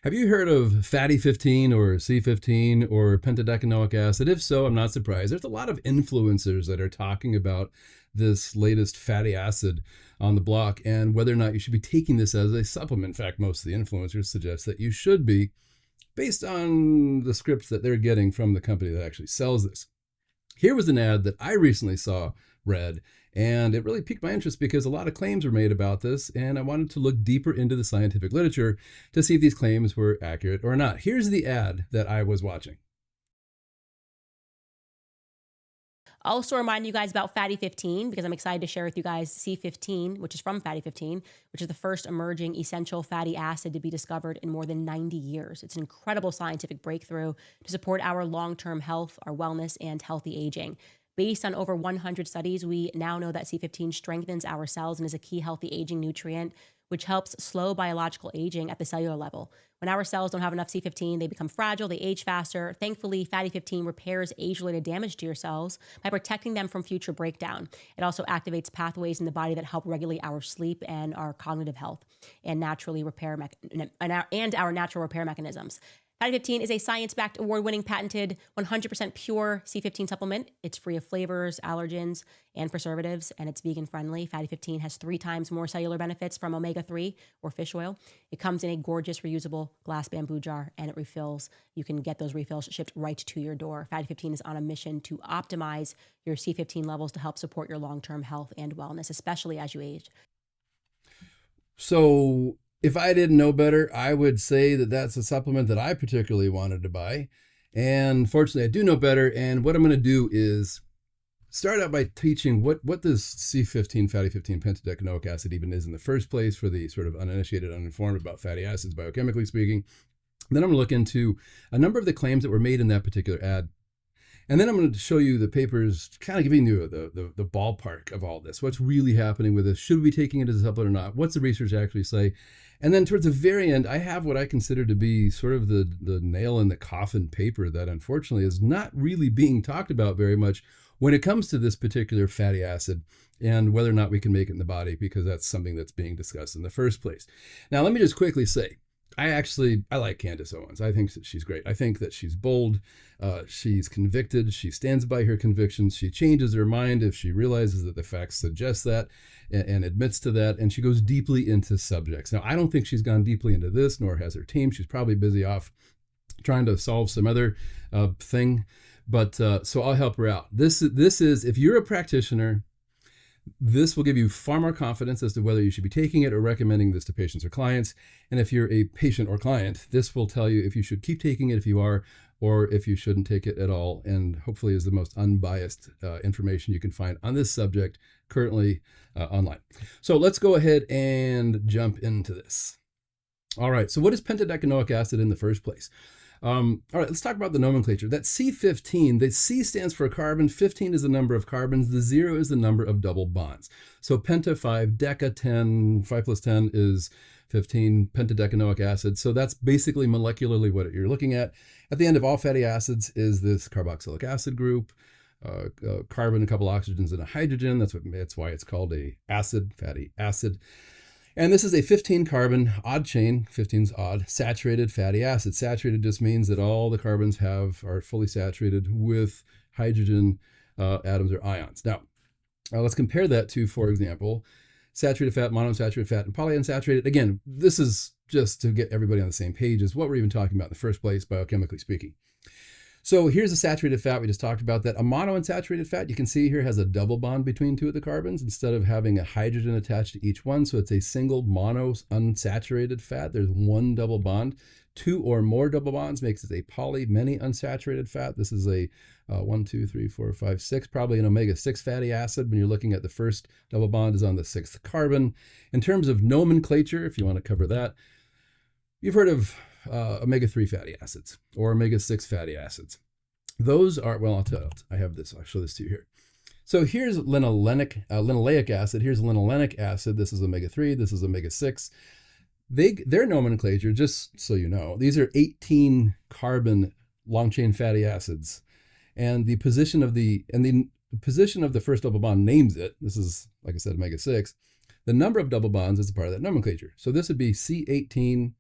Have you heard of Fatty15 or C15 or Pentadecanoic acid? If so, I'm not surprised. There's a lot of influencers that are talking about this latest fatty acid on the block and whether or not you should be taking this as a supplement. In fact, most of the influencers suggest that you should be based on the scripts that they're getting from the company that actually sells this. Here was an ad that I recently read, and it really piqued my interest because a lot of claims were made about this, and I wanted to look deeper into the scientific literature to see if these claims were accurate or not. Here's the ad that I was watching. I'll also remind you guys about Fatty15 because I'm excited to share with you guys C15, which is from Fatty15, which is the first emerging essential fatty acid to be discovered in more than 90 years. It's an incredible scientific breakthrough to support our long-term health, our wellness, and healthy aging. Based on over 100 studies, we now know that C15 strengthens our cells and is a key healthy aging nutrient, which helps slow biological aging at the cellular level. When our cells don't have enough C15, they become fragile, they age faster. Thankfully, Fatty 15 repairs age-related damage to your cells by protecting them from future breakdown. It also activates pathways in the body that help regulate our sleep and our cognitive health and naturally repair our natural repair mechanisms. Fatty 15 is a science-backed, award-winning, patented, 100% pure C15 supplement. It's free of flavors, allergens, and preservatives, and it's vegan-friendly. Fatty 15 has 3 times more cellular benefits from omega-3 or fish oil. It comes in a gorgeous, reusable glass bamboo jar, and it refills. You can get those refills shipped right to your door. Fatty 15 is on a mission to optimize your C15 levels to help support your long-term health and wellness, especially as you age. So if I didn't know better, I would say that that's a supplement that I particularly wanted to buy. And fortunately, I do know better. And what I'm going to do is start out by teaching what this C15, fatty 15 pentadecanoic acid even is in the first place for the sort of uninitiated, uninformed about fatty acids, biochemically speaking. Then I'm going to look into a number of the claims that were made in that particular ad. And then I'm going to show you the papers, kind of giving you the ballpark of all this. What's really happening with this? Should we be taking it as a supplement or not? What's the research actually say? And then towards the very end, I have what I consider to be sort of the nail in the coffin paper that unfortunately is not really being talked about very much when it comes to this particular fatty acid and whether or not we can make it in the body, because that's something that's being discussed in the first place. Now, let me just quickly say, I like Candace Owens. I think that she's great. I think that she's bold. She's convicted. She stands by her convictions. She changes her mind if she realizes that the facts suggest that and admits to that. And she goes deeply into subjects. Now, I don't think she's gone deeply into this, nor has her team. She's probably busy off trying to solve some other thing. But so I'll help her out. This is, if you're a practitioner, this will give you far more confidence as to whether you should be taking it or recommending this to patients or clients. And if you're a patient or client, this will tell you if you should keep taking it if you are, or if you shouldn't take it at all. And hopefully is the most unbiased information you can find on this subject currently online. So let's go ahead and jump into this. All right, so what is pentadecanoic acid in the first place? All right, let's talk about the nomenclature. That C15, the C stands for carbon, 15 is the number of carbons, the 0 is the number of double bonds. So penta 5, deca 10, 5 plus 10 is 15, pentadecanoic acid. So that's basically molecularly what you're looking at. At the end of all fatty acids is this carboxylic acid group, carbon, a couple oxygens, and a hydrogen. That's why it's called a acid, fatty acid. And this is a 15 carbon odd chain, 15's odd, saturated fatty acid. Saturated just means that all the carbons are fully saturated with hydrogen atoms or ions. Now, let's compare that to, for example, saturated fat, monounsaturated fat, and polyunsaturated. Again, this is just to get everybody on the same page as what we're even talking about in the first place, biochemically speaking. So here's a saturated fat. We just talked about that. A monounsaturated fat, you can see here, has a double bond between 2 of the carbons instead of having a hydrogen attached to each one. So it's a single monounsaturated fat. There's 1 double bond. 2 or more double bonds makes it a many unsaturated fat. This is a 1, 2, 3, 4, 5, 6, probably an omega-6 fatty acid. When you're looking at the first double bond is on the 6th carbon. In terms of nomenclature, if you want to cover that, you've heard of omega-3 fatty acids or omega-6 fatty acids. Those are, well, I have this, I'll show this to you here. So here's linoleic acid, here's linolenic acid, this is omega-3, this is omega-6. Their nomenclature, just so you know, these are 18 carbon long chain fatty acids. And the position of the first double bond names it. This is, like I said, omega-6. The number of double bonds is a part of that nomenclature. So this would be C18 :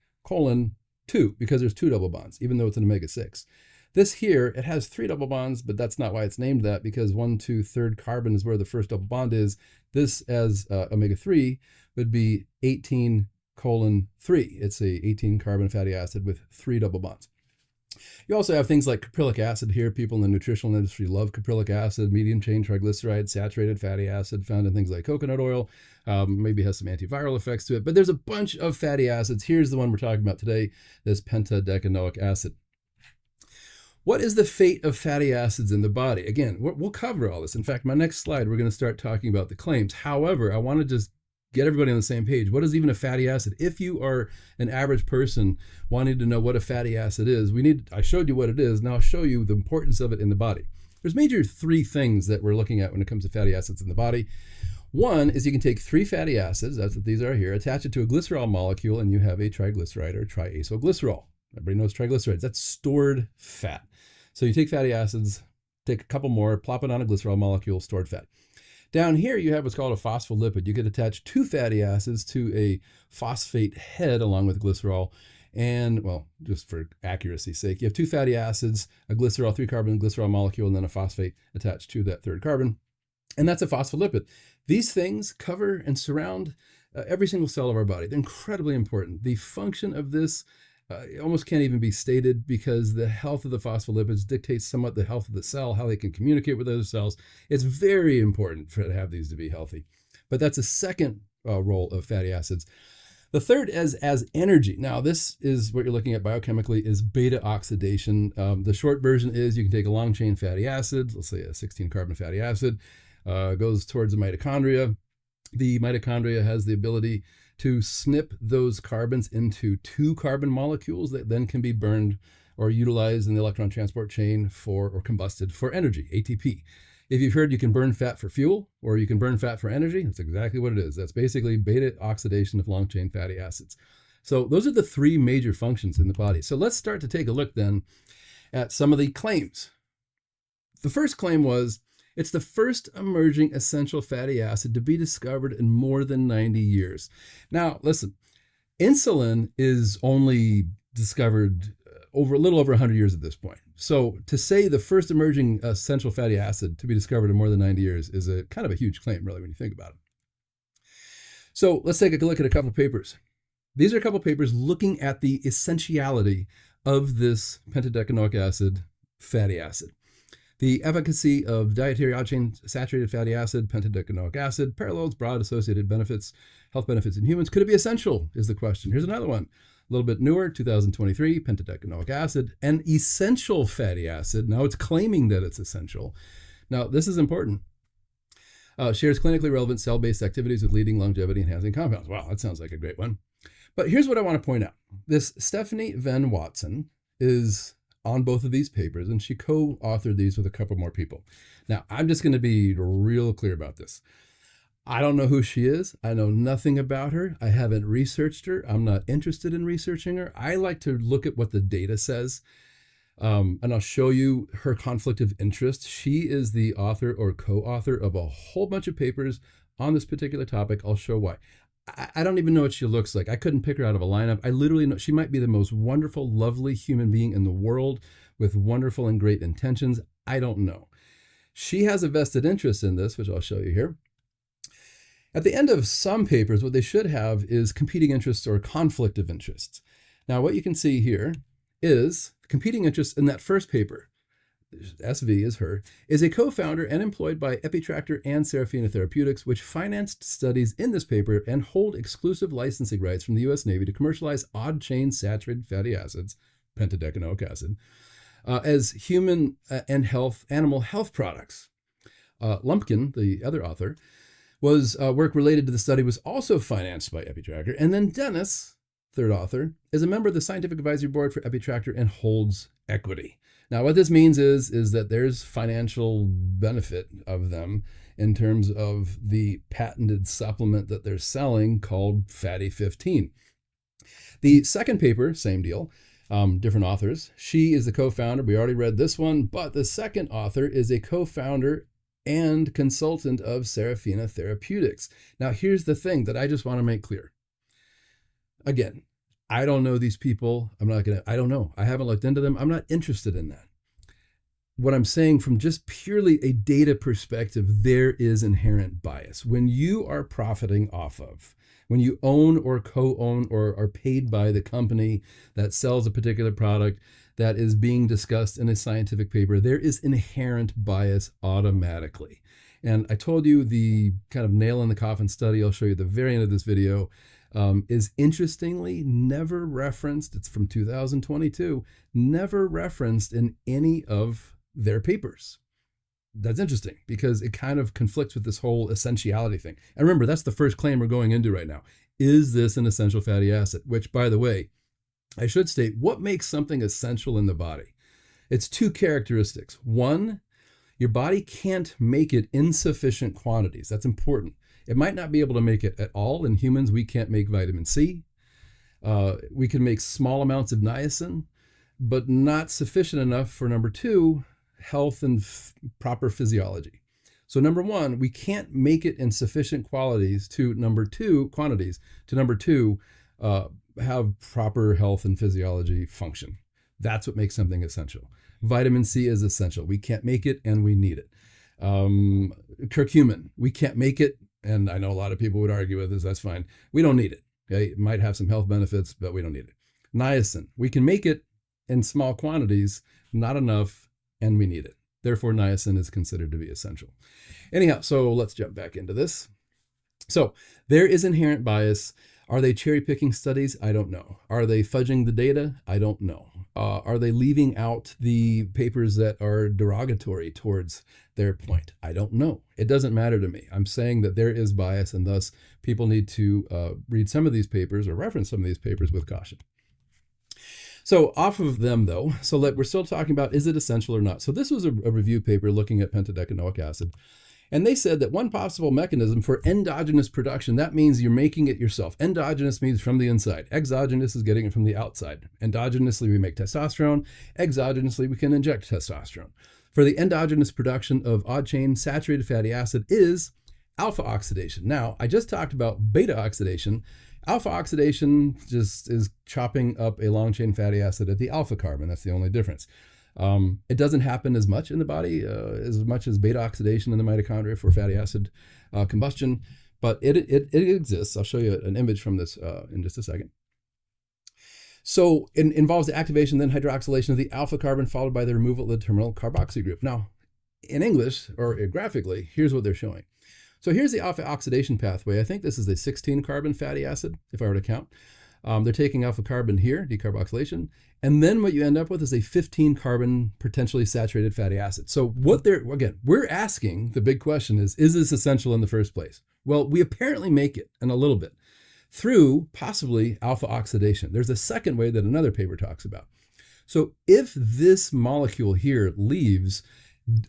2 because there's 2 double bonds, even though it's an omega-6. This here, it has 3 double bonds, but that's not why it's named that, because 1, 2, 3rd carbon is where the first double bond is. This, as omega-3, would be 18:3. It's a 18 carbon fatty acid with 3 double bonds. You also have things like caprylic acid here. People in the nutritional industry love caprylic acid, medium chain triglyceride, saturated fatty acid found in things like coconut oil. Maybe has some antiviral effects to it, but there's a bunch of fatty acids. Here's the one we're talking about today, this pentadecanoic acid. What is the fate of fatty acids in the body? Again, we'll cover all this. In fact, my next slide, we're going to start talking about the claims. However, I want to just get everybody on the same page. What is even a fatty acid? If you are an average person wanting to know what a fatty acid is, I showed you what it is. Now I'll show you the importance of it in the body. There's major 3 things that we're looking at when it comes to fatty acids in the body. One is you can take 3 fatty acids, that's what these are here, attach it to a glycerol molecule, and you have a triglyceride or triacylglycerol. Everybody knows triglycerides. That's stored fat. So you take fatty acids, take a couple more, plop it on a glycerol molecule, stored fat. Down here, you have what's called a phospholipid. You could attach 2 fatty acids to a phosphate head along with glycerol. And, well, just for accuracy's sake, you have 2 fatty acids, a glycerol, 3-carbon glycerol molecule, and then a phosphate attached to that 3rd carbon. And that's a phospholipid. These things cover and surround every single cell of our body. They're incredibly important. The function of this almost can't even be stated, because the health of the phospholipids dictates somewhat the health of the cell, how they can communicate with other cells. It's very important to have these to be healthy. But that's a second role of fatty acids. The third is as energy. Now, this is what you're looking at biochemically is beta oxidation. The short version is you can take a long chain fatty acid, let's say a 16 carbon fatty acid, goes towards the mitochondria. The mitochondria has the ability to snip those carbons into 2 carbon molecules that then can be burned or utilized in the electron transport chain or combusted for energy, ATP. If you've heard you can burn fat for fuel or you can burn fat for energy, that's exactly what it is. That's basically beta oxidation of long chain fatty acids. So those are the 3 major functions in the body. So let's start to take a look then at some of the claims. The first claim was, it's the first emerging essential fatty acid to be discovered in more than 90 years. Now, listen, insulin is only discovered a little over 100 years at this point. So to say the first emerging essential fatty acid to be discovered in more than 90 years is a kind of a huge claim, really, when you think about it. So let's take a look at a couple of papers. These are a couple of papers looking at the essentiality of this pentadecanoic acid fatty acid. The efficacy of dietary odd-chain saturated fatty acid, pentadecanoic acid, parallels broad associated benefits, health benefits in humans. Could it be essential, is the question. Here's another one. A little bit newer, 2023, pentadecanoic acid, an essential fatty acid. Now it's claiming that it's essential. Now, this is important. Shares clinically relevant cell-based activities with leading longevity-enhancing compounds. Wow, that sounds like a great one. But here's what I want to point out. This Stephanie Van Watson is on both of these papers, and she co-authored these with a couple more people. Now, I'm just going to be real clear about this. I don't know who she is. I know nothing about her. I haven't researched her. I'm not interested in researching her. I like to look at what the data says, and I'll show you her conflict of interest. She is the author or co-author of a whole bunch of papers on this particular topic. I'll show why. I don't even know what she looks like. I couldn't pick her out of a lineup. I literally know she might be the most wonderful, lovely human being in the world with wonderful and great intentions. I don't know. She has a vested interest in this, which I'll show you here. At the end of some papers, what they should have is competing interests or conflict of interests. Now, what you can see here is competing interests in that first paper. SV is her, is a co-founder and employed by Epitractor and Seraphina Therapeutics, which financed studies in this paper and hold exclusive licensing rights from the U.S. Navy to commercialize odd-chain saturated fatty acids, pentadecanoic acid, as human and animal health products. Lumpkin, the other author, was work related to the study was also financed by Epitractor. And then Dennis, third author, is a member of the Scientific Advisory Board for Epitractor and holds equity. Now, what this means is that there's financial benefit of them in terms of the patented supplement that they're selling called Fatty15. The second paper, same deal, different authors. She is the co-founder. We already read this one, but the second author is a co-founder and consultant of Seraphina Therapeutics. Now, here's the thing that I just want to make clear. Again, I don't know these people. I don't know. I haven't looked into them. I'm not interested in that. What I'm saying from just purely a data perspective, there is inherent bias. When you are profiting off of, when you own or co-own or are paid by the company that sells a particular product that is being discussed in a scientific paper, there is inherent bias automatically. And I told you the kind of nail in the coffin study, I'll show you at the very end of this video, is interestingly never referenced. It's from 2022, never referenced in any of their papers. That's interesting because it kind of conflicts with this whole essentiality thing. And remember, that's the first claim we're going into right now. Is this an essential fatty acid? Which, by the way, I should state, what makes something essential in the body? It's two characteristics. One, your body can't make it in sufficient quantities. That's important. It might not be able to make it at all. In humans, we can't make vitamin C. We can make small amounts of niacin, but not sufficient enough for number two, health and proper physiology. So number one, we can't make it in sufficient quantities to number two, have proper health and physiology function. That's what makes something essential. Vitamin C is essential. We can't make it and we need it. Curcumin, we can't make it. And I know a lot of people would argue with this. That's fine. We don't need it. Okay? It might have some health benefits, but we don't need it. Niacin, we can make it in small quantities, not enough, and we need it. Therefore, niacin is considered to be essential. Anyhow, so let's jump back into this. So there is inherent bias. Are they cherry picking studies? I don't know. Are they fudging the data? I don't know. Are they leaving out the papers that are derogatory towards their point? I don't know. It doesn't matter to me. I'm saying that there is bias, and thus people need to read some of these papers or reference some of these papers with caution. So off of them though, so we're still talking about, is it essential or not? So this was a review paper looking at pentadecanoic acid. And they said that one possible mechanism for endogenous production, that means you're making it yourself. Endogenous means from the inside. Exogenous is getting it from the outside. Endogenously, we make testosterone. Exogenously, we can inject testosterone. For the endogenous production of odd-chain saturated fatty acid is alpha-oxidation. Now, I just talked about beta-oxidation. Alpha-oxidation just is chopping up a long-chain fatty acid at the alpha carbon. That's the only difference. It doesn't happen as much in the body, as much as beta oxidation in the mitochondria for fatty acid combustion, but it exists. I'll show you an image from this in just a second. So it involves the activation, then hydroxylation of the alpha carbon, followed by the removal of the terminal carboxy group. Now, in English, or graphically, here's what they're showing. So here's the alpha oxidation pathway. I think this is a 16 carbon fatty acid, if I were to count. They're taking alpha carbon here, decarboxylation, and then what you end up with is a 15 carbon potentially saturated fatty acid. So we're asking, the big question is this essential in the first place? Well, we apparently make it in a little bit through possibly alpha oxidation. There's a second way that another paper talks about. So if this molecule here leaves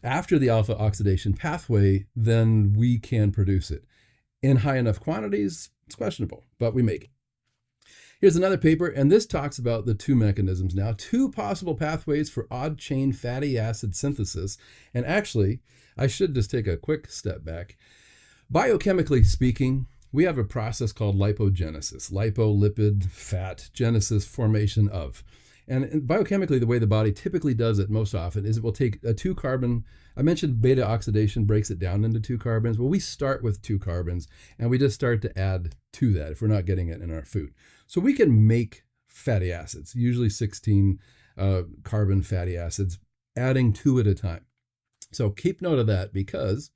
after the alpha oxidation pathway, then we can produce it. In high enough quantities, it's questionable, but we make it. Here's another paper, and this talks about the two mechanisms now, two possible pathways for odd-chain fatty acid synthesis. And actually, I should just take a quick step back. Biochemically speaking, we have a process called lipogenesis, lipid, fat, genesis, formation of. And biochemically, the way the body typically does it most often is it will take a 2-carbon, I mentioned beta oxidation breaks it down into 2 carbons. Well, we start with 2 carbons, and we just start to add to that if we're not getting it in our food. So we can make fatty acids, usually 16 carbon fatty acids, adding 2 at a time. So keep note of that, because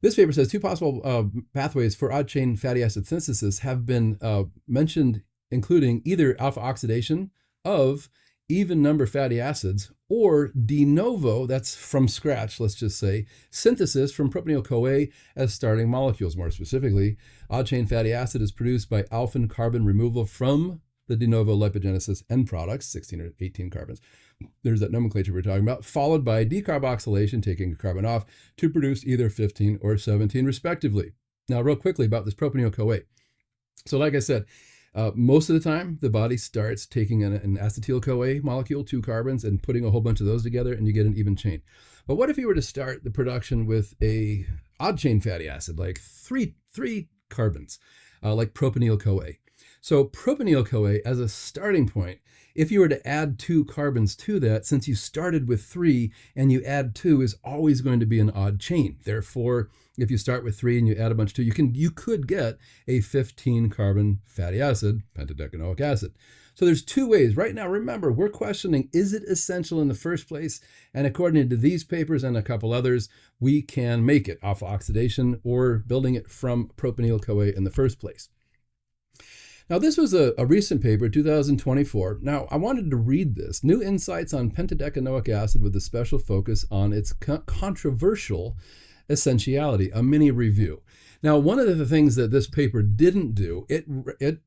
this paper says 2 possible pathways for odd-chain fatty acid synthesis have been mentioned, including either alpha oxidation of even number fatty acids, or de novo, that's from scratch, let's just say, synthesis from propionyl-CoA as starting molecules. More specifically, odd-chain fatty acid is produced by alpha carbon removal from the de novo lipogenesis end products, 16 or 18 carbons. There's that nomenclature we're talking about, followed by decarboxylation, taking a carbon off, to produce either 15 or 17 respectively. Now, real quickly about this propionyl-CoA. So like I said, most of the time, the body starts taking an acetyl-CoA molecule, 2 carbons, and putting a whole bunch of those together, and you get an even chain. But what if you were to start the production with a odd-chain fatty acid, like three carbons, like propionyl-CoA? So propionyl-CoA as a starting point, if you were to add 2 carbons to that, since you started with 3 and you add 2 is always going to be an odd chain. Therefore, if you start with 3 and you add a bunch of 2, you could get a 15 carbon fatty acid, pentadecanoic acid. So there's 2 ways. Right now, remember, we're questioning, is it essential in the first place? And according to these papers and a couple others, we can make it alpha-oxidation or building it from propionyl-CoA in the first place. Now, this was a recent paper, 2024. Now, I wanted to read this. New insights on pentadecanoic acid with a special focus on its controversial essentiality, a mini review. Now, one of the things that this paper didn't do, it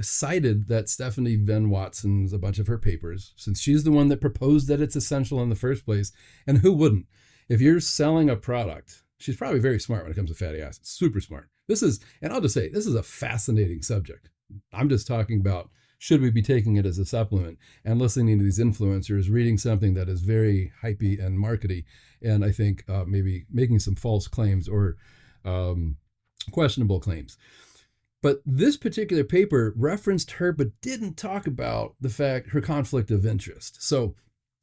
cited that Stephanie Venn Watson's a bunch of her papers, since she's the one that proposed that it's essential in the first place. And who wouldn't? If you're selling a product, she's probably very smart when it comes to fatty acids, super smart. This is, and I'll just say, this is a fascinating subject. I'm just talking about, should we be taking it as a supplement and listening to these influencers, reading something that is very hypey and markety, and I think maybe making some false claims or questionable claims. But this particular paper referenced her, but didn't talk about the fact, her conflict of interest. So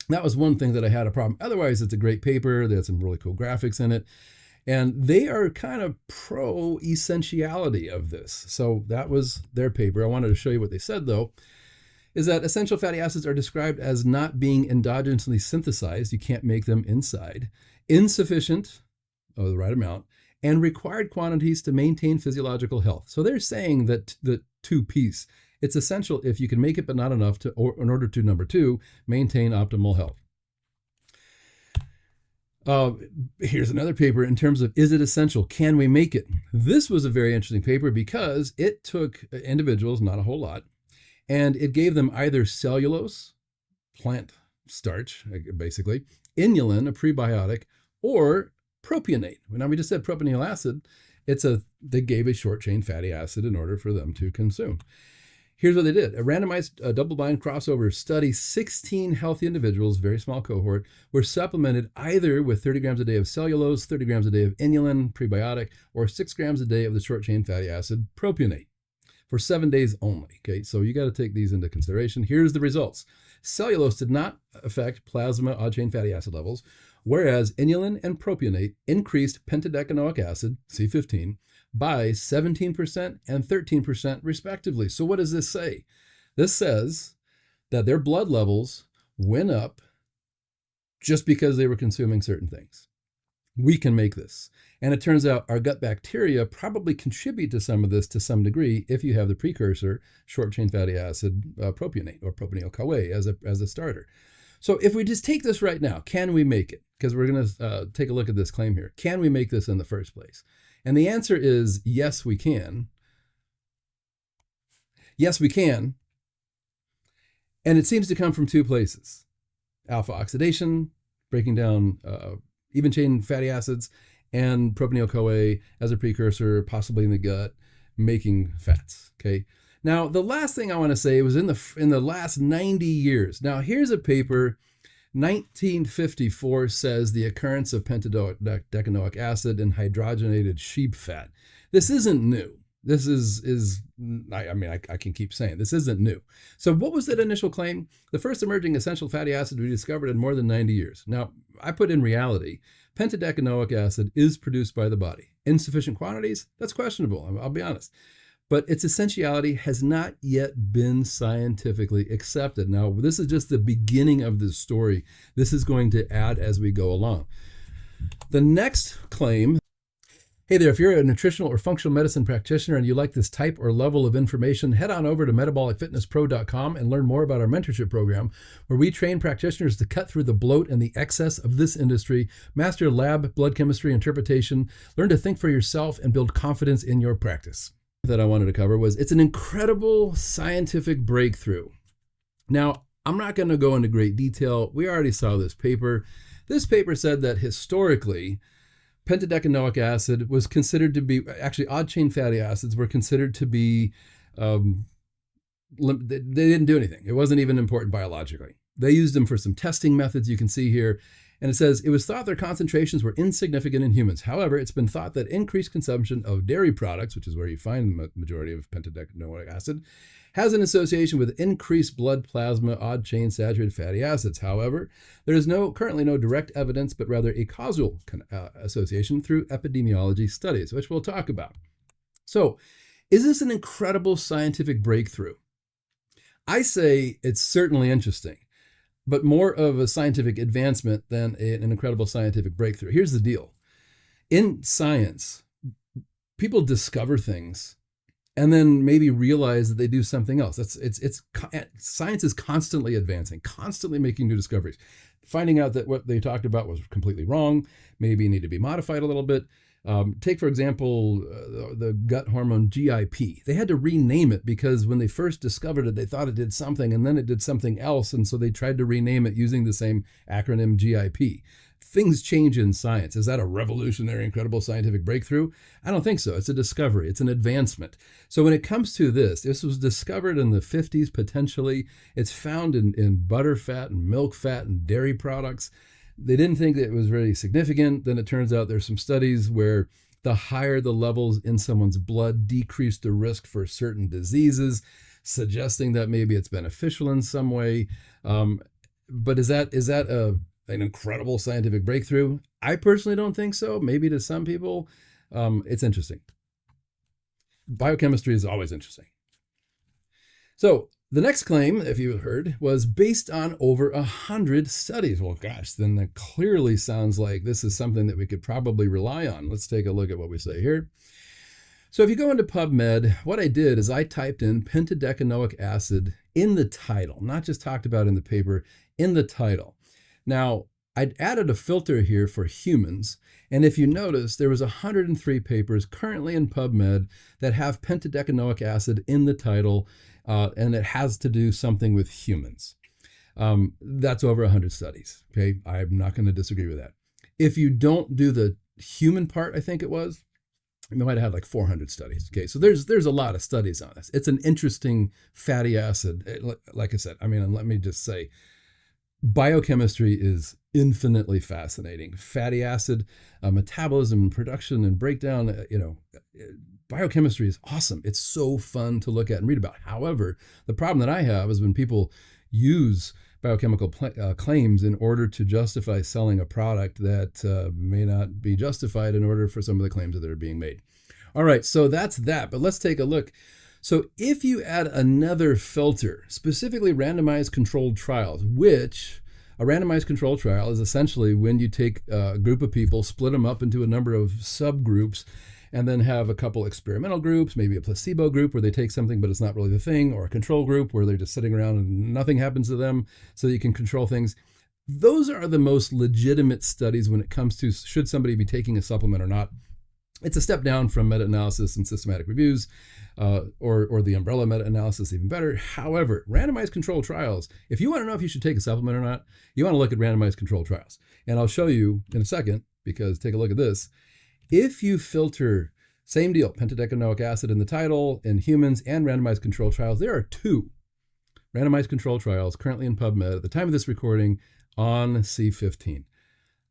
that was one thing that I had a problem. Otherwise, it's a great paper. They had some really cool graphics in it. And they are kind of pro-essentiality of this. So that was their paper. I wanted to show you what they said, though, is that essential fatty acids are described as not being endogenously synthesized. You can't make them inside. Insufficient, the right amount, and required quantities to maintain physiological health. So they're saying that the 2-piece, it's essential if you can make it, but not enough to, or in order to, number 2, maintain optimal health. Here's another paper in terms of, is it essential? Can we make it? This was a very interesting paper because it took individuals, not a whole lot, and it gave them either cellulose, plant starch, basically, inulin, a prebiotic, or propionate. Now, we just said propionyl acid. They gave a short-chain fatty acid in order for them to consume. Here's what they did. A randomized double-blind crossover study, 16 healthy individuals, very small cohort, were supplemented either with 30 grams a day of cellulose, 30 grams a day of inulin, prebiotic, or 6 grams a day of the short-chain fatty acid, propionate, for 7 days only. Okay, so you got to take these into consideration. Here's the results. Cellulose did not affect plasma odd-chain fatty acid levels, whereas inulin and propionate increased pentadecanoic acid, C15, by 17% and 13% respectively. So what does this say? This says that their blood levels went up just because they were consuming certain things. We can make this. And it turns out our gut bacteria probably contribute to some of this to some degree if you have the precursor, short-chain fatty acid, propionate or propionyl-CoA as a starter. So if we just take this right now, can we make it? Because we're going to take a look at this claim here. Can we make this in the first place? And the answer is yes, we can. Yes, we can. And it seems to come from 2 places. Alpha-oxidation, breaking down even chain fatty acids, and propionyl-CoA as a precursor, possibly in the gut, making fats. Okay. Now, the last thing I want to say was in the last 90 years. Now, here's a paper, 1954, says the occurrence of pentadecanoic acid in hydrogenated sheep fat. This isn't new. This I can keep saying this isn't new. So what was that initial claim? The first emerging essential fatty acid we discovered in more than 90 years. Now, I put in reality, pentadecanoic acid is produced by the body. Insufficient quantities? That's questionable, I'll be honest. But its essentiality has not yet been scientifically accepted. Now, this is just the beginning of this story. This is going to add as we go along. The next claim, hey there, if you're a nutritional or functional medicine practitioner and you like this type or level of information, head on over to metabolicfitnesspro.com and learn more about our mentorship program, where we train practitioners to cut through the bloat and the excess of this industry, master lab, blood chemistry, interpretation, learn to think for yourself, and build confidence in your practice. That I wanted to cover was, it's an incredible scientific breakthrough. Now, I'm not going to go into great detail. We already saw this paper. This paper said that historically, pentadecanoic acid was considered to be, actually odd chain fatty acids were considered to be, they didn't do anything. It wasn't even important biologically. They used them for some testing methods you can see here. And it says, it was thought their concentrations were insignificant in humans. However, it's been thought that increased consumption of dairy products, which is where you find the majority of pentadecanoic acid, has an association with increased blood plasma odd chain saturated fatty acids. However, there is currently no direct evidence, but rather a causal association through epidemiology studies, which we'll talk about. So, is this an incredible scientific breakthrough? I say it's certainly interesting, but more of a scientific advancement than an incredible scientific breakthrough. Here's the deal. In science, people discover things and then maybe realize that they do something else. Science is constantly advancing, constantly making new discoveries, finding out that what they talked about was completely wrong, maybe need to be modified a little bit. Take, for example, the gut hormone GIP. They had to rename it because when they first discovered it, they thought it did something and then it did something else. And so they tried to rename it using the same acronym GIP. Things change in science. Is that a revolutionary, incredible scientific breakthrough? I don't think so. It's a discovery. It's an advancement. So when it comes to this was discovered in the 50s, potentially. It's found in butter fat and milk fat and dairy products. They didn't think that it was really significant. Then it turns out there's some studies where the higher the levels in someone's blood decrease the risk for certain diseases, suggesting that maybe it's beneficial in some way. But is that an incredible scientific breakthrough? I personally don't think so. Maybe to some people, it's interesting. Biochemistry is always interesting. So the next claim, if you heard, was based on over 100 studies. Well, gosh, then that clearly sounds like this is something that we could probably rely on. Let's take a look at what we say here. So if you go into PubMed, what I did is I typed in pentadecanoic acid in the title, not just talked about in the paper, in the title. Now, I'd added a filter here for humans, and if you notice, there was 103 papers currently in PubMed that have pentadecanoic acid in the title, and it has to do something with humans. That's over 100 studies, okay? I'm not going to disagree with that. If you don't do the human part, I think it was, you might have had like 400 studies, okay? So there's a lot of studies on this. It's an interesting fatty acid. Like I said, I mean, let me just say, biochemistry is infinitely fascinating. Fatty acid metabolism, production, and breakdown, biochemistry is awesome. It's so fun to look at and read about. However, the problem that I have is when people use biochemical claims in order to justify selling a product that may not be justified in order for some of the claims that are being made. All right, so that's that, but let's take a look. So if you add another filter, specifically randomized controlled trials, which a randomized controlled trial is essentially when you take a group of people, split them up into a number of subgroups, and then have a couple experimental groups, maybe a placebo group where they take something but it's not really the thing, or a control group where they're just sitting around and nothing happens to them so you can control things. Those are the most legitimate studies when it comes to should somebody be taking a supplement or not. It's a step down from meta-analysis and systematic reviews, or the umbrella meta-analysis, even better. However, randomized controlled trials, if you want to know if you should take a supplement or not, you want to look at randomized controlled trials. And I'll show you in a second, because take a look at this. If you filter, same deal, pentadecanoic acid in the title, in humans and randomized controlled trials, there are 2 randomized controlled trials currently in PubMed at the time of this recording on C15.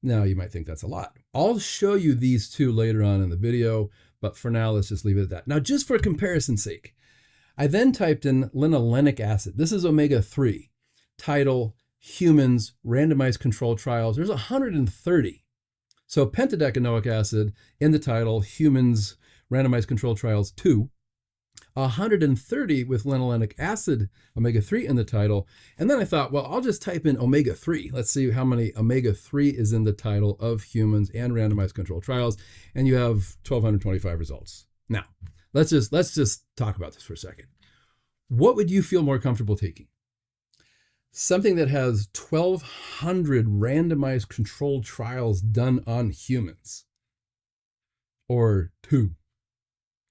Now, you might think that's a lot. I'll show you these 2 later on in the video, but for now, let's just leave it at that. Now, just for comparison's sake, I then typed in linolenic acid. This is omega-3. Title, humans, randomized controlled trials. There's 130. So pentadecanoic acid in the title, humans, randomized controlled trials, 2. 130 with linolenic acid, omega-3 in the title. And then I thought, well, I'll just type in omega-3. Let's see how many omega-3 is in the title of humans and randomized controlled trials. And you have 1,225 results. Now, let's just talk about this for a second. What would you feel more comfortable taking? Something that has 1,200 randomized controlled trials done on humans, or 2,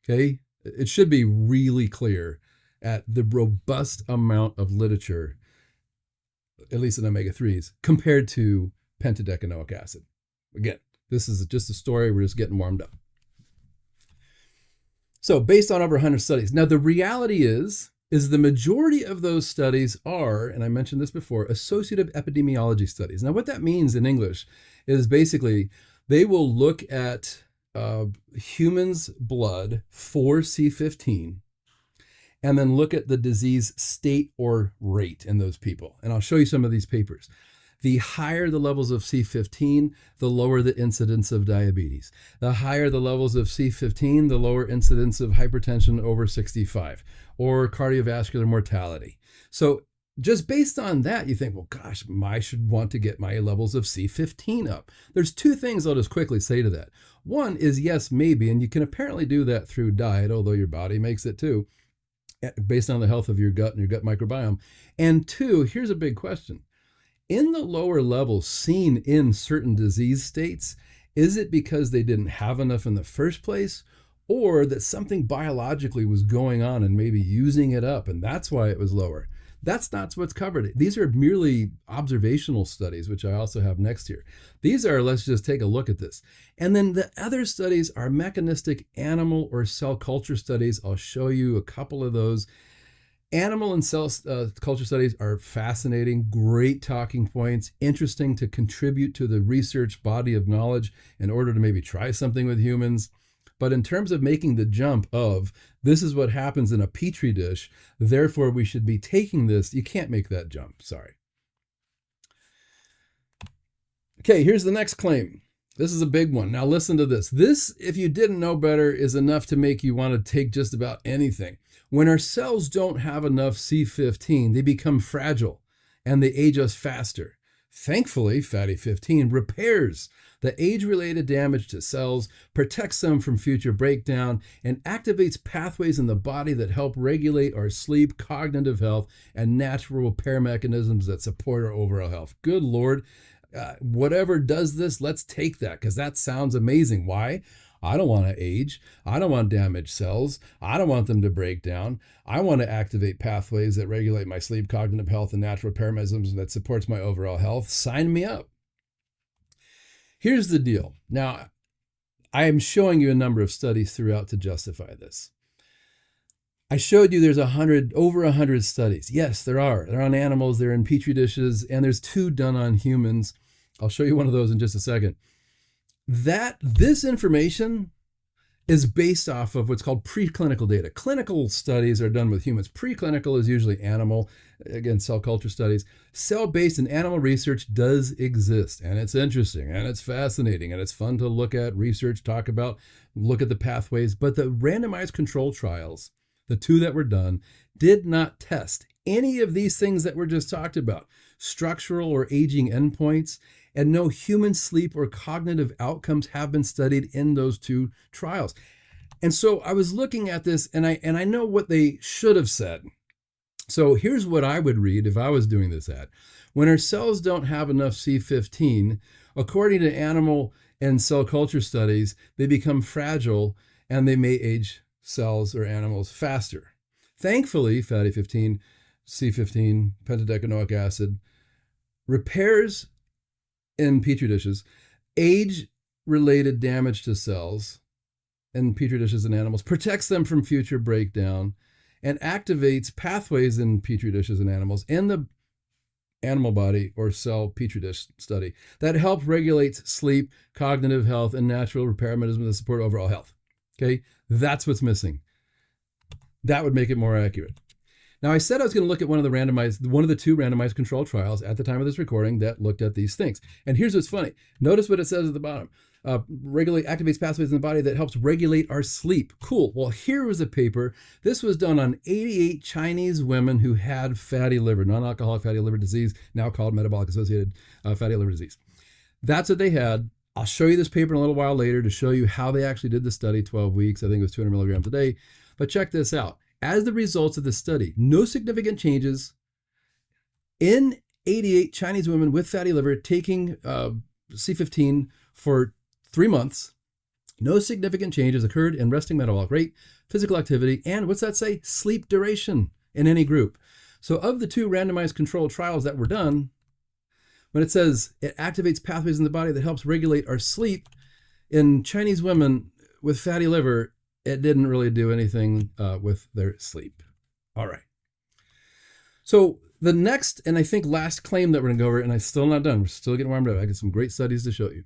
okay? It should be really clear at the robust amount of literature, at least in omega-3s, compared to pentadecanoic acid. Again, this is just a story. We're just getting warmed up. So based on over 100 studies. Now, the reality is is the majority of those studies are, and I mentioned this before, associative epidemiology studies. Now, what that means in English is basically they will look at humans' blood for C15 and then look at the disease state or rate in those people. And I'll show you some of these papers. The higher the levels of C15, the lower the incidence of diabetes. The higher the levels of C15, the lower incidence of hypertension over 65 or cardiovascular mortality. So just based on that, you think, well, gosh, I should want to get my levels of C15 up. There's two things I'll just quickly say to that. One is yes, maybe, and you can apparently do that through diet, although your body makes it too, based on the health of your gut and your gut microbiome. And two, here's a big question. In the lower levels seen in certain disease states, is it because they didn't have enough in the first place, or that something biologically was going on and maybe using it up, and that's why it was lower? That's not what's covered. These are merely observational studies, which I also have next here. These are, let's just take a look at this. And then the other studies are mechanistic animal or cell culture studies. I'll show you a couple of those. Animal and cell culture studies are fascinating, great talking points, interesting to contribute to the research body of knowledge in order to maybe try something with humans. But in terms of making the jump of this is what happens in a petri dish, therefore we should be taking this, you can't make that jump. Sorry. Okay, here's the next claim. This is a big one. Now listen to this. This, if you didn't know better, is enough to make you want to take just about anything. When our cells don't have enough C15, they become fragile and they age us faster. Thankfully, Fatty15 repairs the age-related damage to cells, protects them from future breakdown, and activates pathways in the body that help regulate our sleep, cognitive health, and natural repair mechanisms that support our overall health. Good Lord. Whatever does this, let's take that, because that sounds amazing. Why? I don't want to age. I don't want damaged cells. I don't want them to break down. I want to activate pathways that regulate my sleep, cognitive health, and natural repair mechanisms that supports my overall health. Sign me up. Here's the deal. Now, I am showing you a number of studies throughout to justify this. I showed you there's over 100 studies. Yes, there are. They're on animals, they're in petri dishes, and there's 2 done on humans. I'll show you one of those in just a second. This information is based off of what's called preclinical data. Clinical studies are done with humans. Preclinical is usually animal, again, cell culture studies. Cell-based and animal research does exist, and it's interesting, and it's fascinating, and it's fun to look at, research, talk about, look at the pathways. But the randomized control trials, the 2 that were done, did not test any of these things that were just talked about, structural or aging endpoints, and no human sleep or cognitive outcomes have been studied in those 2 trials. And so I was looking at this, and I know what they should have said. So here's what I would read if I was doing this ad. When our cells don't have enough C15, according to animal and cell culture studies, they become fragile and they may age cells or animals faster. Thankfully, Fatty15, C15, pentadecanoic acid, repairs in petri dishes age-related damage to cells in petri dishes and animals, protects them from future breakdown, and activates pathways in petri dishes and animals in the animal body or cell petri dish study that help regulate sleep, cognitive health, and natural repair mechanisms that support overall health. Okay, that's what's missing. That would make it more accurate. Now, I said I was going to look at one of the 2 randomized control trials at the time of this recording that looked at these things. And here's what's funny. Notice what it says at the bottom. Activates pathways in the body that helps regulate our sleep. Cool. Well, here was a paper. This was done on 88 Chinese women who had fatty liver, non-alcoholic fatty liver disease, now called metabolic associated fatty liver disease. That's what they had. I'll show you this paper in a little while later to show you how they actually did the study, 12 weeks. I think it was 200 milligrams a day. But check this out. As the results of the study, no significant changes in 88 Chinese women with fatty liver taking C15 for 3 months. No significant changes occurred in resting metabolic rate, physical activity, and what's that say? Sleep duration in any group. So of the 2 randomized controlled trials that were done, when it says it activates pathways in the body that helps regulate our sleep, in Chinese women with fatty liver, it didn't really do anything with their sleep. All right. So the next, and I think last claim that we're going to go over, and I'm still not done, we're still getting warmed up, I got some great studies to show you,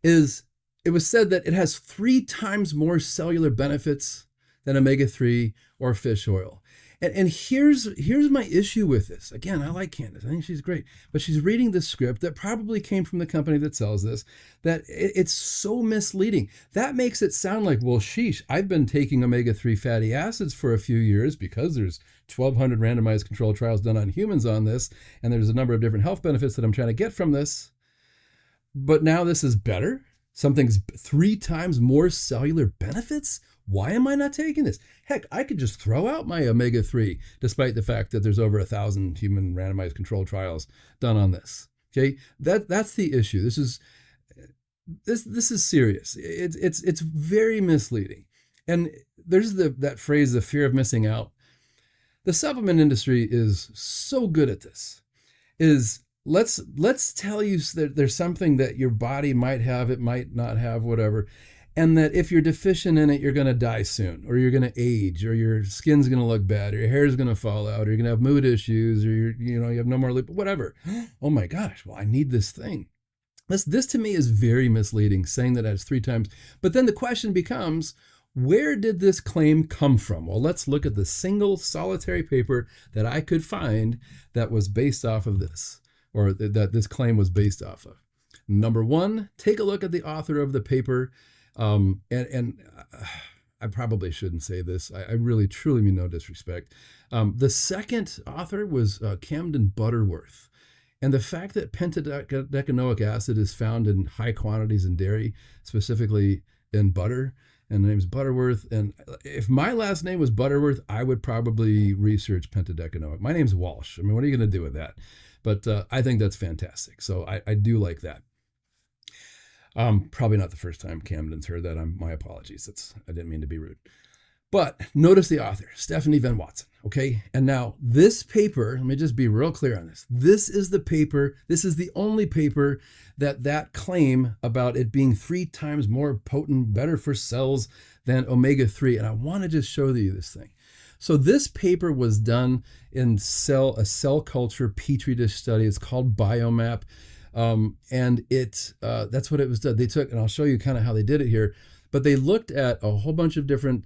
is it was said that it has 3 times more cellular benefits than omega-3 or fish oil. And here's my issue with this. Again, I like Candace. I think she's great. But she's reading this script that probably came from the company that sells this, that it's so misleading. That makes it sound like, well, sheesh, I've been taking omega-3 fatty acids for a few years because there's 1,200 randomized controlled trials done on humans on this, and there's a number of different health benefits that I'm trying to get from this. But now this is better? Something's 3 times more cellular benefits? Why am I not taking this? Heck, I could just throw out my omega-3, despite the fact that there's over 1,000 human randomized controlled trials done on this. Okay, that's the issue. This is serious. It's very misleading. And there's that phrase, the fear of missing out. The supplement industry is so good at this. Let's tell you that there's something that your body might have, it might not have, whatever. And that if you're deficient in it, you're going to die soon, or you're going to age, or your skin's going to look bad, or your hair's going to fall out, or you're going to have mood issues, or you have no more lip, whatever. Oh my gosh, well, I need this thing. This to me is very misleading, saying that it has 3 times. But then the question becomes, where did this claim come from? Well, let's look at the single solitary paper that I could find that was based off of this, or that this claim was based off of. Number 1, take a look at the author of the paper. And I probably shouldn't say this. I really, truly mean no disrespect. The second author was Camden Butterworth. And the fact that pentadecanoic acid is found in high quantities in dairy, specifically in butter, and the name's Butterworth. And if my last name was Butterworth, I would probably research pentadecanoic. My name's Walsh. I mean, what are you going to do with that? But I think that's fantastic. So I do like that. Probably not the first time Camden's heard that. My apologies. I didn't mean to be rude. But notice the author, Stephanie Van Watson. Okay. And now this paper, let me just be real clear on this. This is the paper. This is the only paper that claim about it being 3 times more potent, better for cells than omega-3. And I want to just show you this thing. So this paper was done in a cell culture petri dish study. It's called Biomap. And that's what it was done. They took, and I'll show you kind of how they did it here, but they looked at a whole bunch of different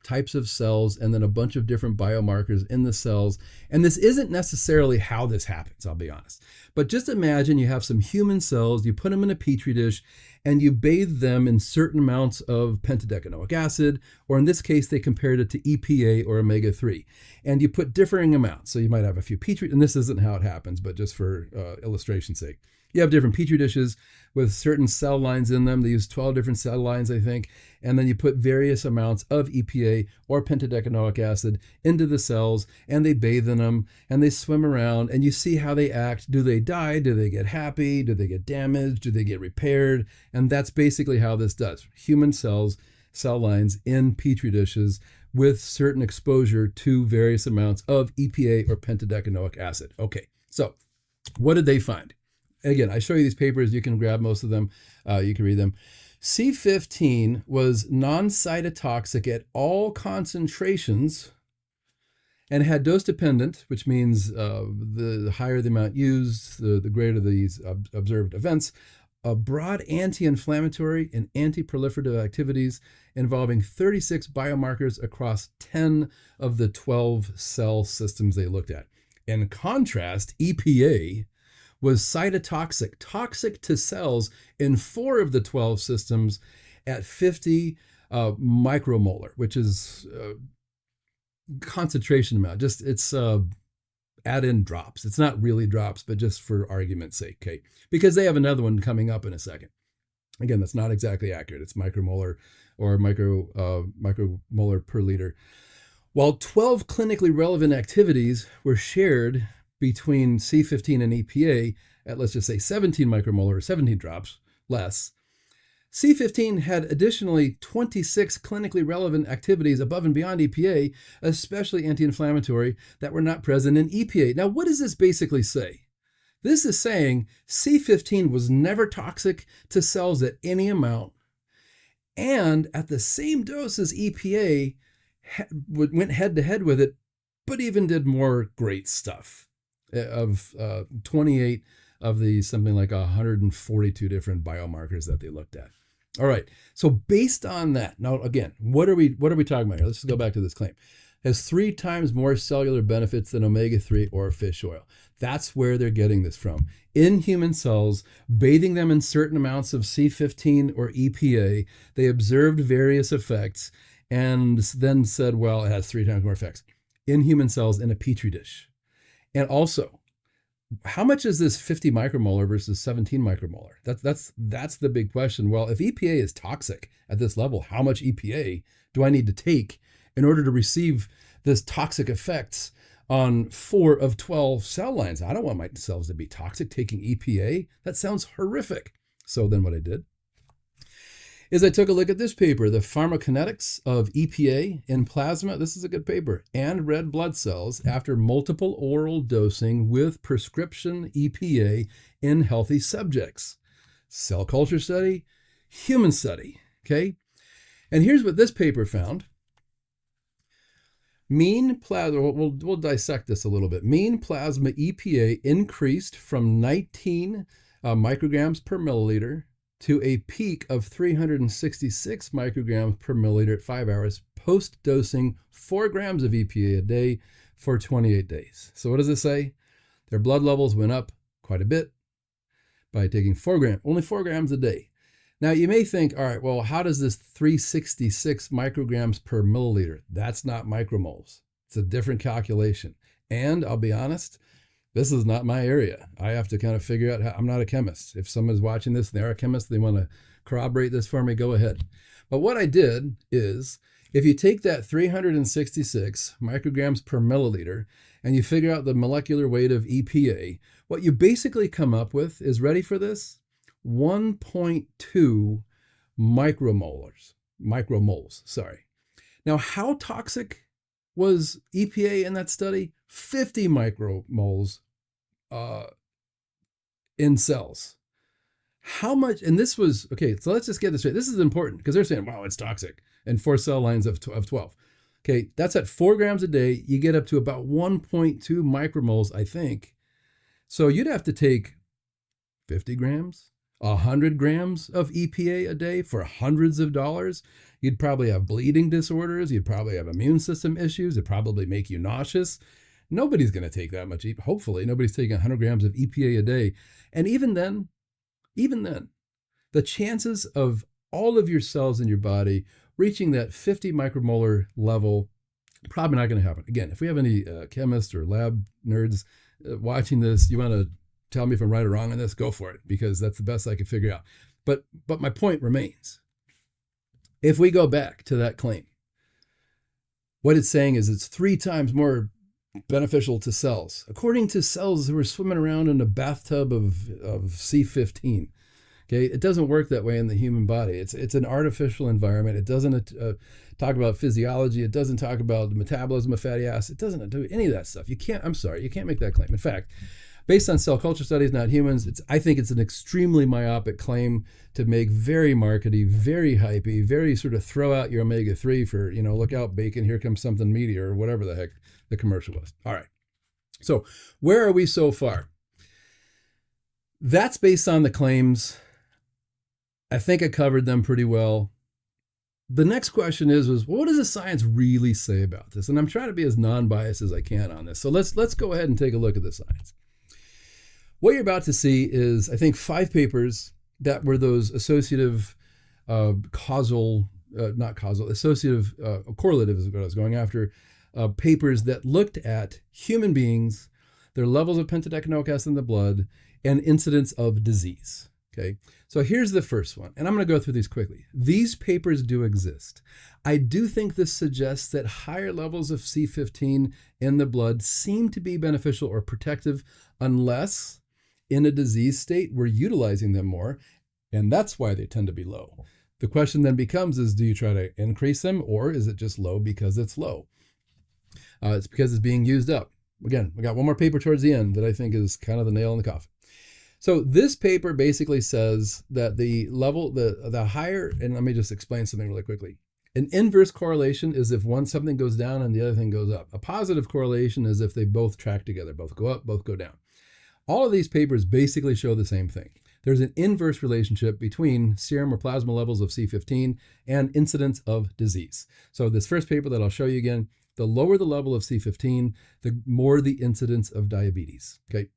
types of cells and then a bunch of different biomarkers in the cells. And this isn't necessarily how this happens, I'll be honest. But just imagine you have some human cells, you put them in a petri dish, and you bathe them in certain amounts of pentadecanoic acid, or in this case, they compared it to EPA or omega-3. And you put differing amounts. So you might have a few petri, and this isn't how it happens, but just for illustration's sake. You have different petri dishes with certain cell lines in them. They use 12 different cell lines, I think. And then you put various amounts of EPA or pentadecanoic acid into the cells, and they bathe in them, and they swim around, and you see how they act. Do they die? Do they get happy? Do they get damaged? Do they get repaired? And that's basically how this does. Human cells, cell lines in petri dishes with certain exposure to various amounts of EPA or pentadecanoic acid. Okay, so what did they find? Again, I show you these papers. You can grab most of them. You can read them. C15 was non-cytotoxic at all concentrations and had dose dependent, which means the higher the amount used, the greater these observed events, a broad anti-inflammatory and anti-proliferative activities involving 36 biomarkers across 10 of the 12 cell systems they looked at. In contrast, EPA was cytotoxic, toxic to cells in 4 of the 12 systems at 50 micromolar, which is concentration amount. Just it's add in drops. It's not really drops, but just for argument's sake, okay? Because they have another one coming up in a second. Again, that's not exactly accurate. It's micromolar or micromolar per liter. While 12 clinically relevant activities were shared between C15 and EPA at, let's just say, 17 micromolar or 17 drops less, C15 had additionally 26 clinically relevant activities above and beyond EPA, especially anti-inflammatory, that were not present in EPA. Now, what does this basically say? This is saying C15 was never toxic to cells at any amount, and at the same dose as EPA went head to head with it but even did more great stuff. Of 28 of the something like 142 different biomarkers that they looked at. All right. So based on that, now again, what are we talking about here? Let's just go back to this claim. Has 3 times more cellular benefits than omega-3 or fish oil. That's where they're getting this from. In human cells, bathing them in certain amounts of C15 or EPA, they observed various effects and then said, well, it has 3 times more effects in human cells in a petri dish. And also, how much is this 50 micromolar versus 17 micromolar? That's the big question. Well, if EPA is toxic at this level, how much EPA do I need to take in order to receive this toxic effects on 4 of 12 cell lines? I don't want my cells to be toxic taking EPA. That sounds horrific. So then what I did is I took a look at this paper, the pharmacokinetics of EPA in plasma. This is a good paper. And red blood cells after multiple oral dosing with prescription EPA in healthy subjects. Cell culture study, human study, okay? And here's what this paper found. Mean plasma, we'll dissect this a little bit. Mean plasma EPA increased from 19 micrograms per milliliter to a peak of 366 micrograms per milliliter at 5 hours post-dosing 4 grams of EPA a day for 28 days. So what does it say? Their blood levels went up quite a bit by taking 4 grams, only 4 grams a day. Now you may think, all right, well, how does this 366 micrograms per milliliter? That's not micromoles. It's a different calculation. And I'll be honest, this is not my area. I have to kind of figure out I'm not a chemist. If someone's watching this and they're a chemist, they want to corroborate this for me, go ahead. But what I did is, if you take that 366 micrograms per milliliter and you figure out the molecular weight of EPA, what you basically come up with is, ready for this? 1.2 micromoles, sorry. Now, how toxic was EPA in that study? 50 micromoles in cells. How much, and this was, okay, so let's just get this straight. This is important because they're saying, wow, it's toxic, and 4 cell lines of 12. Okay, that's at 4 grams a day. You get up to about 1.2 micromoles, I think. So you'd have to take 50 grams, 100 grams of EPA a day for hundreds of dollars. You'd probably have bleeding disorders. You'd probably have immune system issues. It'd probably make you nauseous. Nobody's going to take that much. Hopefully, nobody's taking 100 grams of EPA a day. And even then, the chances of all of your cells in your body reaching that 50 micromolar level, probably not going to happen. Again, if we have any chemists or lab nerds watching this, you want to tell me if I'm right or wrong on this, go for it, because that's the best I can figure out. But my point remains. If we go back to that claim, what it's saying is it's 3 times more beneficial to cells, according to cells who are swimming around in a bathtub of C15. Okay, it doesn't work that way in the human body. It's an artificial environment. It doesn't talk about physiology. It doesn't talk about the metabolism of fatty acids. It doesn't do any of that stuff. You can't make that claim. In fact, based on cell culture studies, not humans, I think it's an extremely myopic claim to make, very markety, very hypey, very sort of throw out your omega-3 for, look out, bacon, here comes something meaty, or whatever the heck the commercial was. All right. So where are we so far? That's based on the claims. I think I covered them pretty well. The next question is what does the science really say about this? And I'm trying to be as non-biased as I can on this. So let's go ahead and take a look at the science. What you're about to see is, I think, 5 papers that were those associative, correlative is what I was going after, papers that looked at human beings, their levels of pentadecanoic acid in the blood, and incidence of disease. Okay, so here's the first one, and I'm going to go through these quickly. These papers do exist. I do think this suggests that higher levels of C15 in the blood seem to be beneficial or protective, unless in a disease state we're utilizing them more, and that's why they tend to be low. The question then becomes do you try to increase them, or is it just low because it's low? It's because it's being used up. Again, we got one more paper towards the end that I think is kind of the nail in the coffin. So this paper basically says that the level, the higher, and let me just explain something really quickly. An inverse correlation is if something goes down and the other thing goes up. A positive correlation is if they both track together, both go up, both go down. All of these papers basically show the same thing. There's an inverse relationship between serum or plasma levels of C15 and incidence of disease. So this first paper that I'll show you again, the lower the level of C15, the more the incidence of diabetes. Okay.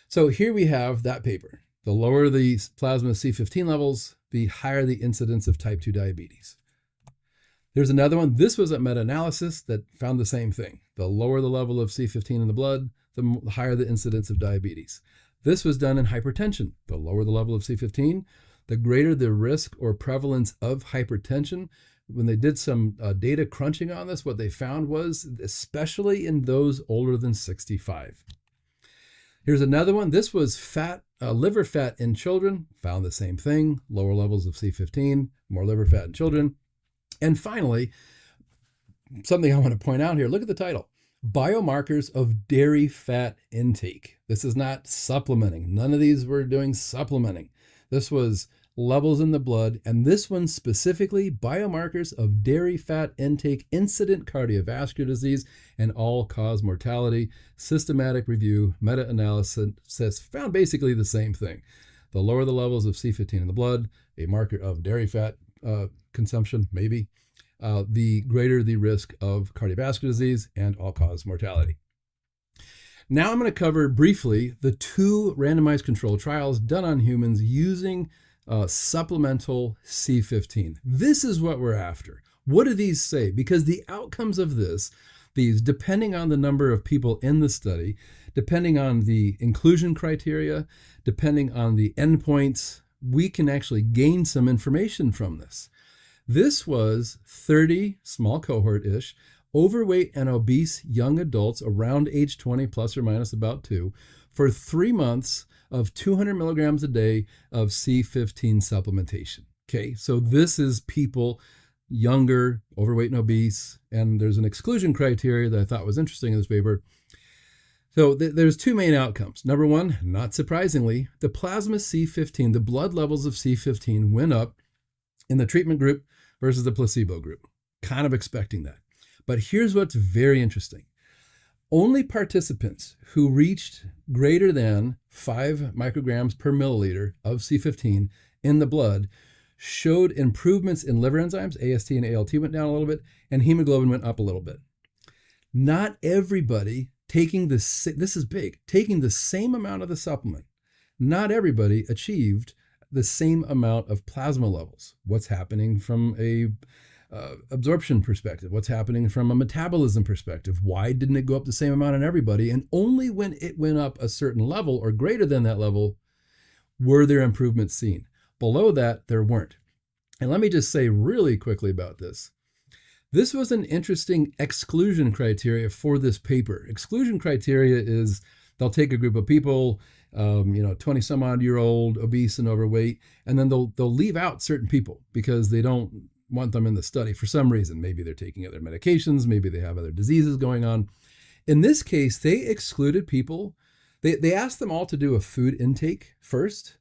So here we have that paper. The lower the plasma C15 levels, the higher the incidence of type 2 diabetes. There's another one. This was a meta-analysis that found the same thing. The lower the level of C15 in the blood, the higher the incidence of diabetes. This was done in hypertension. The lower the level of C15, the greater the risk or prevalence of hypertension. When they did some data crunching on this, what they found was, especially in those older than 65. Here's another one. This was liver fat in children. Found the same thing. Lower levels of C15, more liver fat in children. And finally, something I want to point out here. Look at the title. Biomarkers of dairy fat intake. This is not supplementing. None of these were doing supplementing. This was levels in the blood, and this one specifically, biomarkers of dairy fat intake, incident cardiovascular disease, and all-cause mortality. Systematic review, meta-analysis found basically the same thing. The lower the levels of C15 in the blood, a marker of dairy fat consumption, maybe, the greater the risk of cardiovascular disease and all-cause mortality. Now I'm going to cover briefly the 2 randomized controlled trials done on humans using supplemental C15. This is what we're after. What do these say? Because the outcomes of these, depending on the number of people in the study, depending on the inclusion criteria, depending on the endpoints, we can actually gain some information from this. This was 30, small cohort-ish, overweight and obese young adults around age 20 plus or minus about 2 for 3 months of 200 milligrams a day of C15 supplementation. Okay, so this is people younger, overweight and obese, and there's an exclusion criteria that I thought was interesting in this paper. So there's 2 main outcomes. Number one, not surprisingly, the plasma C15, the blood levels of C15 went up in the treatment group versus the placebo group. Kind of expecting that. But here's what's very interesting. Only participants who reached greater than 5 micrograms per milliliter of C15 in the blood showed improvements in liver enzymes, AST and ALT went down a little bit, and hemoglobin went up a little bit. Not everybody taking this is big, taking the same amount of the supplement, not everybody achieved the same amount of plasma levels. What's happening from a absorption perspective? What's happening from a metabolism perspective? Why didn't it go up the same amount in everybody? And only when it went up a certain level or greater than that level were there improvements seen. Below that, there weren't. And let me just say really quickly about this. This was an interesting exclusion criteria for this paper. Exclusion criteria is they'll take a group of people, 20 some odd year old, obese and overweight, and then they'll leave out certain people because they don't want them in the study for some reason. Maybe they're taking other medications, maybe they have other diseases going on. In this case, they excluded people. They asked them all to do a food intake first,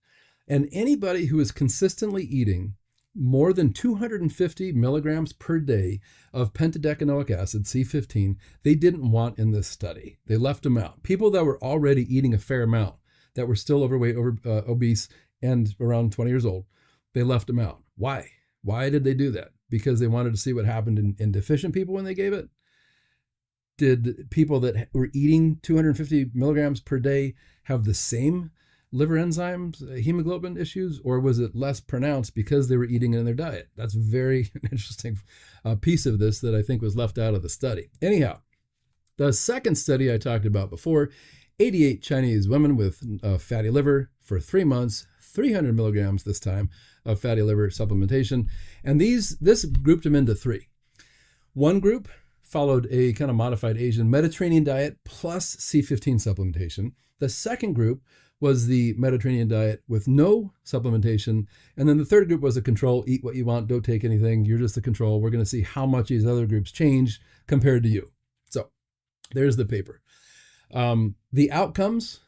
and anybody who is consistently eating more than 250 milligrams per day of pentadecanoic acid, C15, they didn't want in this study. They left them out. People that were already eating a fair amount, that were still overweight, obese, and around 20 years old, they left them out. Why? Why did they do that? Because they wanted to see what happened in deficient people when they gave it? Did people that were eating 250 milligrams per day have the same liver enzymes, hemoglobin issues, or was it less pronounced because they were eating it in their diet? That's a very interesting piece of this that I think was left out of the study. Anyhow, the second study I talked about before, 88 Chinese women with fatty liver for 3 months, 300 milligrams this time of fatty liver supplementation. And this grouped them into 3. One group followed a kind of modified Asian Mediterranean diet plus C15 supplementation. The second group was the Mediterranean diet with no supplementation. And then the third group was a control, eat what you want, don't take anything, you're just the control. We're going to see how much these other groups change compared to you. So there's the paper. The outcomes,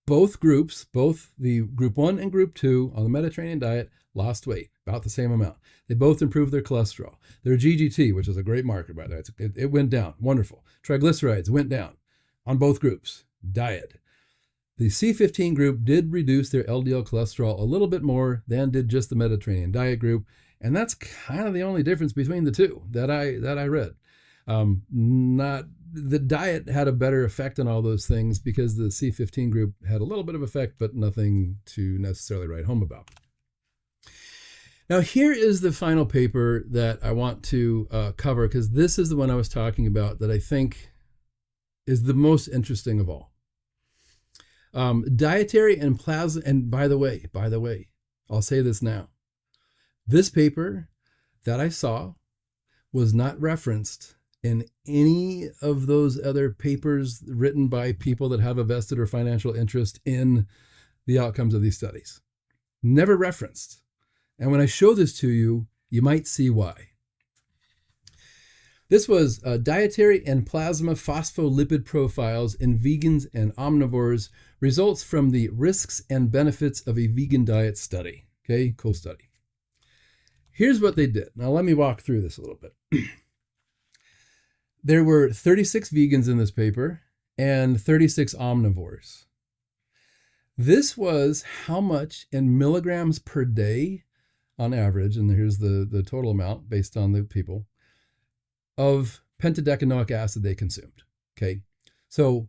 both groups, both the group 1 and group 2 on the Mediterranean diet, lost weight, about the same amount. They both improved their cholesterol. Their GGT, which is a great marker, by the way, it went down. Wonderful. Triglycerides went down on both groups. Diet. The C15 group did reduce their LDL cholesterol a little bit more than did just the Mediterranean diet group, and that's kind of the only difference between the two that I read. Not the diet had a better effect on all those things because the C15 group had a little bit of effect, but nothing to necessarily write home about. Now, here is the final paper that I want to cover, because this is the one I was talking about that I think is the most interesting of all. Dietary and plasma, and by the way, I'll say this now. This paper that I saw was not referenced in any of those other papers written by people that have a vested or financial interest in the outcomes of these studies. Never referenced. And when I show this to you, you might see why. This was dietary and plasma phospholipid profiles in vegans and omnivores, results from the risks and benefits of a vegan diet study. Okay, cool study. Here's what they did. Now let me walk through this a little bit. There were 36 vegans in this paper and 36 omnivores. This was how much in milligrams per day on average, and here's the total amount based on the people, of pentadecanoic acid they consumed. Okay, so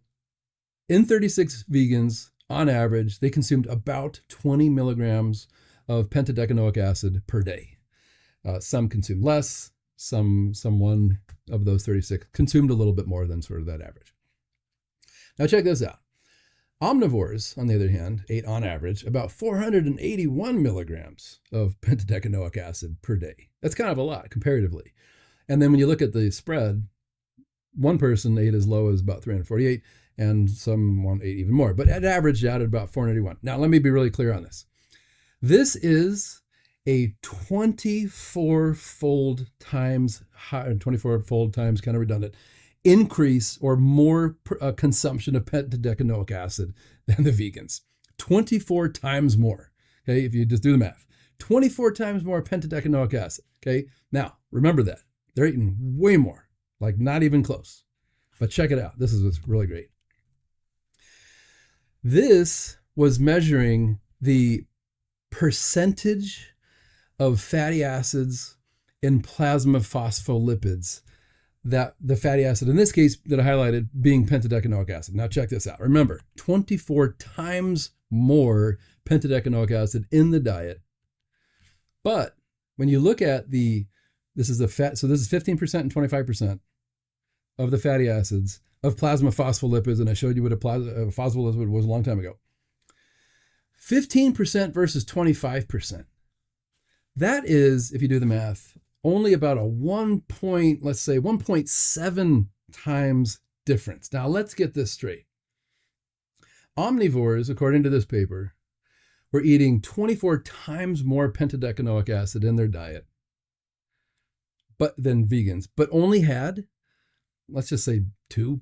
in 36 vegans, on average, they consumed about 20 milligrams of pentadecanoic acid per day. Some consumed less, one of those 36 consumed a little bit more than sort of that average. Now check this out. Omnivores, on the other hand, ate on average about 481 milligrams of pentadecanoic acid per day. That's kind of a lot comparatively. And then when you look at the spread, one person ate as low as about 348 and someone ate even more, but it averaged out at about 481. Now, let me be really clear on this. This is a 24-fold times kind of redundant, increase or more consumption of pentadecanoic acid than the vegans. 24 times more, okay, if you just do the math. 24 times more pentadecanoic acid, okay? Now, remember that. They're eating way more, like not even close. But check it out. This is what's really great. This was measuring the percentage of fatty acids in plasma phospholipids, that the fatty acid, in this case that I highlighted, being pentadecanoic acid. Now check this out. Remember, 24 times more pentadecanoic acid in the diet. But when you look at this is 15% and 25% of the fatty acids of plasma phospholipids, and I showed you what a phospholipid was a long time ago. 15% versus 25%. That is, if you do the math, only about a 1.7 times difference. Now let's get this straight. Omnivores, according to this paper, were eating 24 times more pentadecanoic acid in their diet than vegans, but only had, let's just say two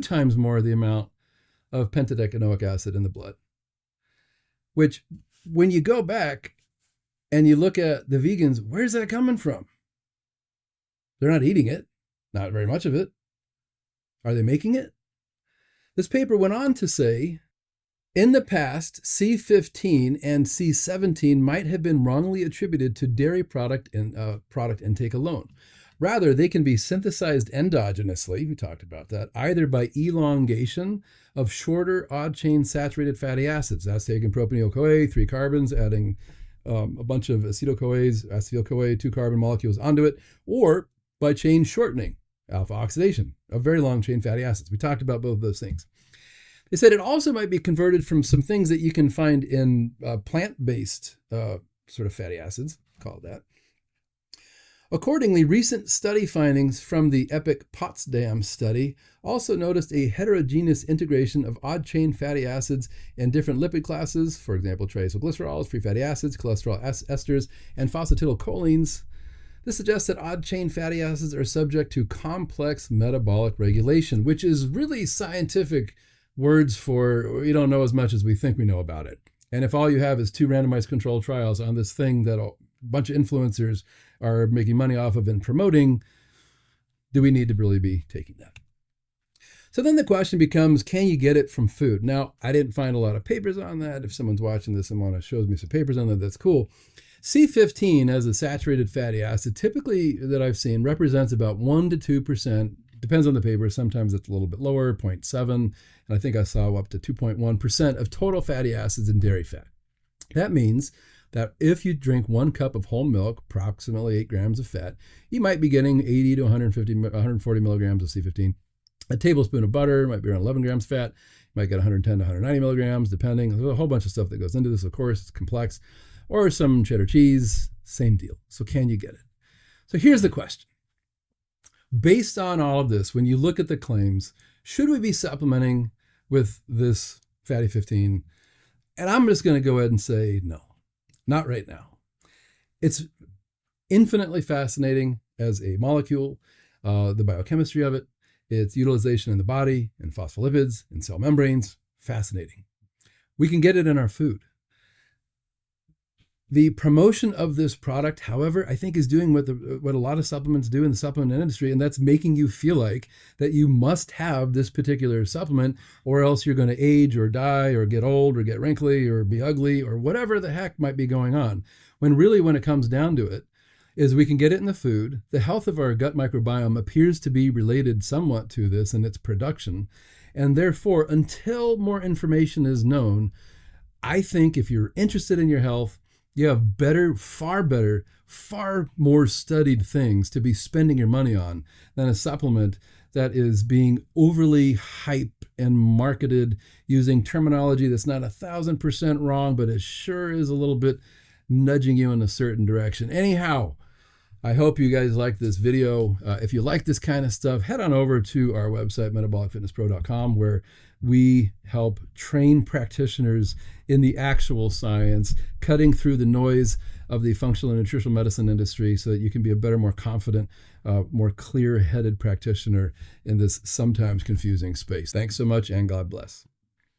times more the amount of pentadecanoic acid in the blood. Which, when you go back and you look at the vegans, where's that coming from? They're not eating it, not very much of it. Are they making it? This paper went on to say, in the past, C15 and C17 might have been wrongly attributed to dairy product intake alone. Rather, they can be synthesized endogenously, we talked about that, either by elongation of shorter odd-chain saturated fatty acids. That's taking propionyl-CoA, 3 carbons, adding a bunch of acetyl-CoAs, acetyl-CoA, 2 carbon molecules onto it, or by chain shortening, alpha-oxidation of very long-chain fatty acids. We talked about both of those things. They said it also might be converted from some things that you can find in plant-based sort of fatty acids, call it that. Accordingly, recent study findings from the EPIC Potsdam study also noticed a heterogeneous integration of odd-chain fatty acids in different lipid classes, for example, triacylglycerols, free fatty acids, cholesterol esters, and phosphatidylcholines. This suggests that odd-chain fatty acids are subject to complex metabolic regulation, which is really scientific words for we don't know as much as we think we know about it. And if all you have is 2 randomized controlled trials on this thing that a bunch of influencers are making money off of and promoting, do we need to really be taking that? So then the question becomes, can you get it from food? Now, I didn't find a lot of papers on that. If someone's watching this and want to show me some papers on that, that's cool. C15 as a saturated fatty acid, typically that I've seen, represents about 1 to 2%. Depends on the paper. Sometimes it's a little bit lower, 0.7. And I think I saw up to 2.1% of total fatty acids in dairy fat. That means that if you drink 1 cup of whole milk, approximately 8 grams of fat, you might be getting 80 to 140 milligrams of C15. A tablespoon of butter might be around 11 grams fat. You might get 110 to 190 milligrams, depending. There's a whole bunch of stuff that goes into this, of course. It's complex. Or some cheddar cheese, same deal. So can you get it? So here's the question. Based on all of this, when you look at the claims, should we be supplementing with this fatty 15? And I'm just going to go ahead and say no, not right now. It's infinitely fascinating as a molecule, the biochemistry of it, its utilization in the body, in phospholipids, in cell membranes, fascinating. We can get it in our food. The promotion of this product, however, I think is doing what a lot of supplements do in the supplement industry, and that's making you feel like that you must have this particular supplement or else you're going to age or die or get old or get wrinkly or be ugly or whatever the heck might be going on. When really, when it comes down to it, is we can get it in the food. The health of our gut microbiome appears to be related somewhat to this and its production. And therefore, until more information is known, I think if you're interested in your health, you have far more studied things to be spending your money on than a supplement that is being overly hype and marketed using terminology that's not 1,000% wrong, but it sure is a little bit nudging you in a certain direction. Anyhow, I hope you guys like this video. If you like this kind of stuff, head on over to our website, metabolicfitnesspro.com, where we help train practitioners in the actual science, cutting through the noise of the functional and nutritional medicine industry so that you can be a better, more confident, more clear-headed practitioner in this sometimes confusing space. Thanks so much, and God bless.